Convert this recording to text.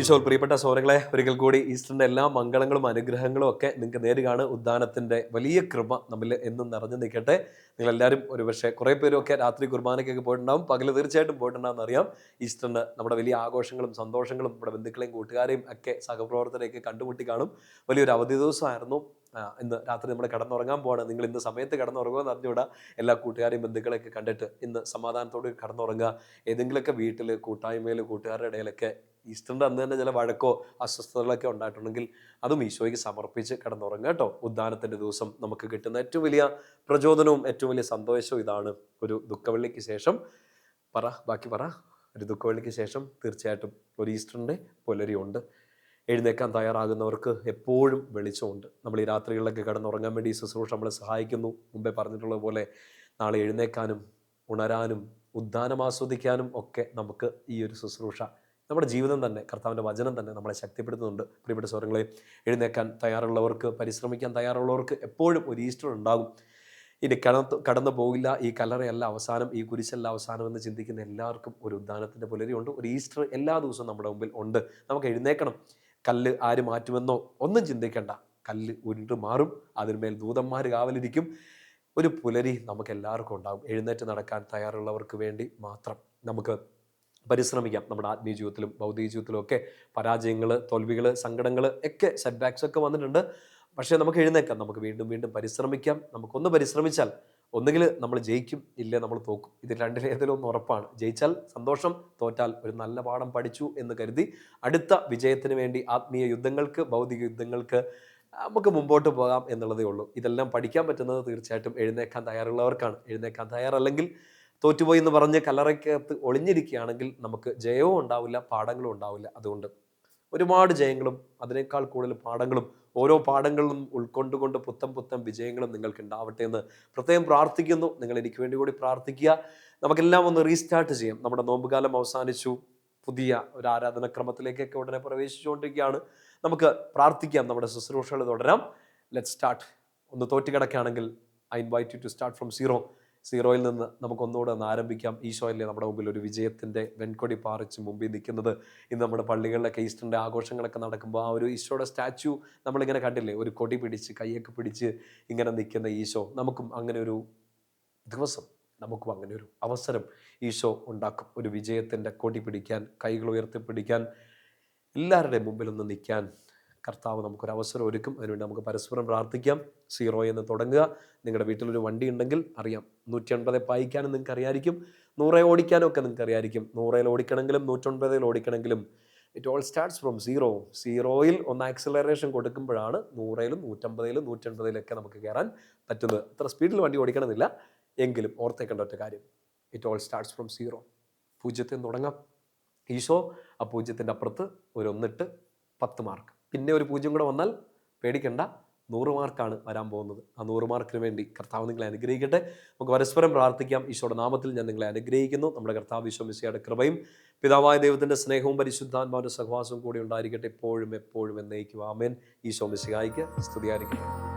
ഈശോയിൽ പ്രിയപ്പെട്ട സഹോദരങ്ങളെ, ഒരിക്കൽ കൂടി ഈസ്റ്ററിൻ്റെ എല്ലാ മംഗളങ്ങളും അനുഗ്രഹങ്ങളും ഒക്കെ നിങ്ങൾക്ക് നേരുകയാണ്. ഉദ്ധാനത്തിൻ്റെ വലിയ കൃപ നമ്മിൽ എന്നും നിറഞ്ഞു നിൽക്കട്ടെ. നിങ്ങളെല്ലാവരും ഒരുപക്ഷെ കുറേ പേരൊക്കെ രാത്രി കുർബാനയ്ക്കൊക്കെ പോയിട്ടുണ്ടാവും, പകൽ തീർച്ചയായിട്ടും പോയിട്ടുണ്ടാകും അറിയാം. ഈസ്റ്ററിന് നമ്മുടെ വലിയ ആഘോഷങ്ങളും സന്തോഷങ്ങളും നമ്മുടെ ബന്ധുക്കളെയും കൂട്ടുകാരെയും ഒക്കെ സഹപ്രവർത്തകരെയൊക്കെ കണ്ടുമുട്ടി കാണും. വലിയൊരു അവധി ദിവസമായിരുന്നു. ഇന്ന് രാത്രി നമ്മൾ കിടന്നുറങ്ങാൻ പോവാണ്. നിങ്ങൾ ഇന്ന് സമയത്ത് കിടന്നുറങ്ങുമെന്ന് അറിഞ്ഞുകൂടാ. എല്ലാ കൂട്ടുകാരെയും ബന്ധുക്കളെയൊക്കെ കണ്ടിട്ട് ഇന്ന് സമാധാനത്തോടെ കിടന്നുറങ്ങുക. ഏതെങ്കിലുമൊക്കെ വീട്ടിൽ കൂട്ടായ്മയിൽ കൂട്ടുകാരുടെ ഇടയിലൊക്കെ ഈസ്റ്ററിൻ്റെ അന്ന് തന്നെ ചില വഴക്കോ അസ്വസ്ഥതകളൊക്കെ ഉണ്ടായിട്ടുണ്ടെങ്കിൽ അതും ഈശോയ്ക്ക് സമർപ്പിച്ച് കിടന്നുറങ്ങുക കേട്ടോ. ഉദ്ധാനത്തിൻ്റെ ദിവസം നമുക്ക് കിട്ടുന്ന ഏറ്റവും വലിയ പ്രചോദനവും ഏറ്റവും വലിയ സന്തോഷവും ഇതാണ്. ഒരു ദുഃഖവെള്ളിക്ക് ശേഷം ബാക്കി പറ. ഒരു ദുഃഖവെള്ളിക്ക് ശേഷം തീർച്ചയായിട്ടും ഒരു ഈസ്റ്ററിൻ്റെ പുലരിയുണ്ട്. എഴുന്നേക്കാൻ തയ്യാറാകുന്നവർക്ക് എപ്പോഴും വെളിച്ചമുണ്ട്. നമ്മൾ ഈ രാത്രികളിലൊക്കെ കിടന്നുറങ്ങാൻ വേണ്ടി ഈ ശുശ്രൂഷ നമ്മളെ സഹായിക്കുന്നു. മുമ്പേ പറഞ്ഞിട്ടുള്ളത് പോലെ നാളെ എഴുന്നേക്കാനും ഉണരാനും ഉദ്ധാനം ആസ്വദിക്കാനും ഒക്കെ നമുക്ക് ഈ ഒരു ശുശ്രൂഷ, നമ്മുടെ ജീവിതം തന്നെ, കർത്താവിൻ്റെ വചനം തന്നെ നമ്മളെ ശക്തിപ്പെടുത്തുന്നുണ്ട്. പ്രിയപ്പെട്ട സഹോദരങ്ങളെ, എഴുന്നേക്കാൻ തയ്യാറുള്ളവർക്ക്, പരിശ്രമിക്കാൻ തയ്യാറുള്ളവർക്ക് എപ്പോഴും ഒരു ഈസ്റ്റർ ഉണ്ടാകും. ഇനി കടന്നു പോകില്ല, ഈ കല്ലറയല്ല അവസാനം, ഈ കുരിശല്ല അവസാനം എന്ന് ചിന്തിക്കുന്ന എല്ലാവർക്കും ഒരു ഉദ്ധാനത്തിൻ്റെ പുലരിയുണ്ട്. ഒരു ഈസ്റ്റർ എല്ലാ ദിവസവും നമ്മുടെ മുമ്പിൽ ഉണ്ട്. നമുക്ക് എഴുന്നേക്കണം. കല്ല് ആര് മാറ്റുമെന്നോ ഒന്നും ചിന്തിക്കേണ്ട. കല്ല് ഉരുണ്ട് മാറും, അതിന്മേൽ ദൂതന്മാർ കാവലിരിക്കും. ഒരു പുലരി നമുക്ക് എല്ലാവർക്കും ഉണ്ടാകും. എഴുന്നേറ്റ് നടക്കാൻ തയ്യാറുള്ളവർക്ക് വേണ്ടി മാത്രം നമുക്ക് പരിശ്രമിക്കാം. നമ്മുടെ ആത്മീയ ജീവിതത്തിലും ഭൗതിക ജീവിതത്തിലും ഒക്കെ പരാജയങ്ങൾ, തോൽവികൾ, സങ്കടങ്ങൾ ഒക്കെ, സെറ്റ് ബാക്സ് ഒക്കെ വന്നിട്ടുണ്ട്. പക്ഷേ നമുക്ക് എഴുന്നേക്കാം. നമുക്ക് വീണ്ടും വീണ്ടും പരിശ്രമിക്കാം. നമുക്കൊന്ന് പരിശ്രമിച്ചാൽ ഒന്നുകിൽ നമ്മൾ ജയിക്കും, ഇല്ലേ നമ്മൾ തോക്കും. ഇത് രണ്ടിലേതിലും ഒന്ന് ഉറപ്പാണ്. ജയിച്ചാൽ സന്തോഷം, തോറ്റാൽ ഒരു നല്ല പാഠം പഠിച്ചു എന്ന് കരുതി അടുത്ത വിജയത്തിന് വേണ്ടി ആത്മീയ യുദ്ധങ്ങൾക്ക്, ഭൗതിക യുദ്ധങ്ങൾക്ക് നമുക്ക് മുമ്പോട്ട് പോകാം എന്നുള്ളതേ ഉള്ളൂ. ഇതെല്ലാം പഠിക്കാൻ പറ്റുന്നത് തീർച്ചയായിട്ടും എഴുന്നേക്കാൻ തയ്യാറുള്ളവർക്കാണ്. എഴുന്നേക്കാൻ തയ്യാറല്ലെങ്കിൽ തോറ്റുപോയി എന്ന് പറഞ്ഞ് കല്ലറയ്ക്കകത്ത് ഒളിഞ്ഞിരിക്കുകയാണെങ്കിൽ നമുക്ക് ജയവും ഉണ്ടാവില്ല, പാഠങ്ങളും ഉണ്ടാവില്ല. അതുകൊണ്ട് ഒരുപാട് ജയങ്ങളും അതിനേക്കാൾ കൂടുതൽ പാഠങ്ങളും, ഓരോ പാഠങ്ങളും ഉൾക്കൊണ്ടുകൊണ്ട് പുത്തൻ വിജയങ്ങളും നിങ്ങൾക്ക് ഉണ്ടാവട്ടെ എന്ന് പ്രത്യേകം പ്രാർത്ഥിക്കുന്നു. നിങ്ങൾ എനിക്ക് വേണ്ടി കൂടി പ്രാർത്ഥിക്കുക. നമുക്കെല്ലാം ഒന്ന് റീസ്റ്റാർട്ട് ചെയ്യാം. നമ്മുടെ നോമ്പുകാലം അവസാനിച്ചു, പുതിയ ഒരു ആരാധനക്രമത്തിലേക്കൊക്കെ ഉടനെ പ്രവേശിച്ചുകൊണ്ടിരിക്കുകയാണ്. നമുക്ക് പ്രാർത്ഥിക്കാം, നമ്മുടെ ശുശ്രൂഷകൾ തുടരാം. Let start. ഒന്ന് തോറ്റുകിടക്കുകയാണെങ്കിൽ I invite you to start from സീറോയിൽ നിന്ന് നമുക്കൊന്നുകൂടെ ഒന്ന് ആരംഭിക്കാം. ഈശോയല്ലേ നമ്മുടെ മുമ്പിൽ ഒരു വിജയത്തിൻ്റെ വെൺകൊടി പാറിച്ച് മുമ്പിൽ നിൽക്കുന്നത്. ഇന്ന് നമ്മുടെ പള്ളികളിലൊക്കെ ഈസ്റ്ററിൻ്റെ ആഘോഷങ്ങളൊക്കെ നടക്കുമ്പോൾ ആ ഒരു ഈശോയുടെ സ്റ്റാച്യു നമ്മളിങ്ങനെ കണ്ടില്ലേ, ഒരു കൊടി പിടിച്ച് കൈയൊക്കെ പിടിച്ച് ഇങ്ങനെ നിൽക്കുന്ന ഈശോ. നമുക്കും അങ്ങനെ ഒരു ദിവസം, നമുക്കും അങ്ങനെ ഒരു അവസരം ഈശോ ഉണ്ടാക്കും. ഒരു വിജയത്തിൻ്റെ കൊടി പിടിക്കാൻ, കൈകൾ ഉയർത്തിപ്പിടിക്കാൻ, എല്ലാവരുടെയും മുമ്പിലൊന്ന് നിൽക്കാൻ കർത്താവ് നമുക്കൊരവസരം ഒരുക്കും. അതിനുവേണ്ടി നമുക്ക് പരസ്പരം പ്രാർത്ഥിക്കാം. എന്ന് തുടങ്ങുക. നിങ്ങളുടെ വീട്ടിലൊരു വണ്ടി ഉണ്ടെങ്കിൽ അറിയാം, 150 പായിക്കാനും നിങ്ങൾക്ക് അറിയായിരിക്കും, 100 ഓടിക്കാനും ഒക്കെ നിങ്ങൾക്ക് അറിയായിരിക്കും. 100 ഓടിക്കണമെങ്കിലും 150 ഓടിക്കണമെങ്കിലും ഇറ്റ് ഓൾ സ്റ്റാർട്ട്സ് ഫ്രം സീറോയിൽ ഒന്ന് ആക്സിലറേഷൻ കൊടുക്കുമ്പോഴാണ് 100-ലും 150-ലും 180-ലൊക്കെ നമുക്ക് കയറാൻ പറ്റുന്നത്. അത്ര സ്പീഡിൽ വണ്ടി ഓടിക്കണമെന്നില്ല, എങ്കിലും ഓർത്തേക്കേണ്ട ഒറ്റ കാര്യം, ഇറ്റ് ഓൾ സ്റ്റാർട്ട്സ് ഫ്രം 0. തുടങ്ങാം. ഈശോ ആ 0-ൻ്റെ അപ്പുറത്ത് ഒരു 1 10 മാർക്ക്, പിന്നെ ഒരു 0 കൂടെ വന്നാൽ പേടിക്കണ്ട, 100 മാർക്കാണ് വരാൻ പോകുന്നത്. ആ 100 മാർക്കിന് വേണ്ടി കർത്താവ് നിങ്ങളെ അനുഗ്രഹിക്കട്ടെ. നമുക്ക് പരസ്പരം പ്രാർത്ഥിക്കാം. ഈശോയുടെ നാമത്തിൽ ഞാൻ നിങ്ങളെ അനുഗ്രഹിക്കുന്നു. നമ്മുടെ കർത്താവ് ഈശോ മിശിഹായുടെ കൃപയും പിതാവായ ദൈവത്തിൻ്റെ സ്നേഹവും പരിശുദ്ധാത്മാവിൻ്റെ സഹവാസവും കൂടി ഉണ്ടായിരിക്കട്ടെ, എപ്പോഴും എന്നേക്കും. ആമേൻ. ഈശോ മിശിഹായ്ക്ക് സ്തുതിയായിരിക്കട്ടെ.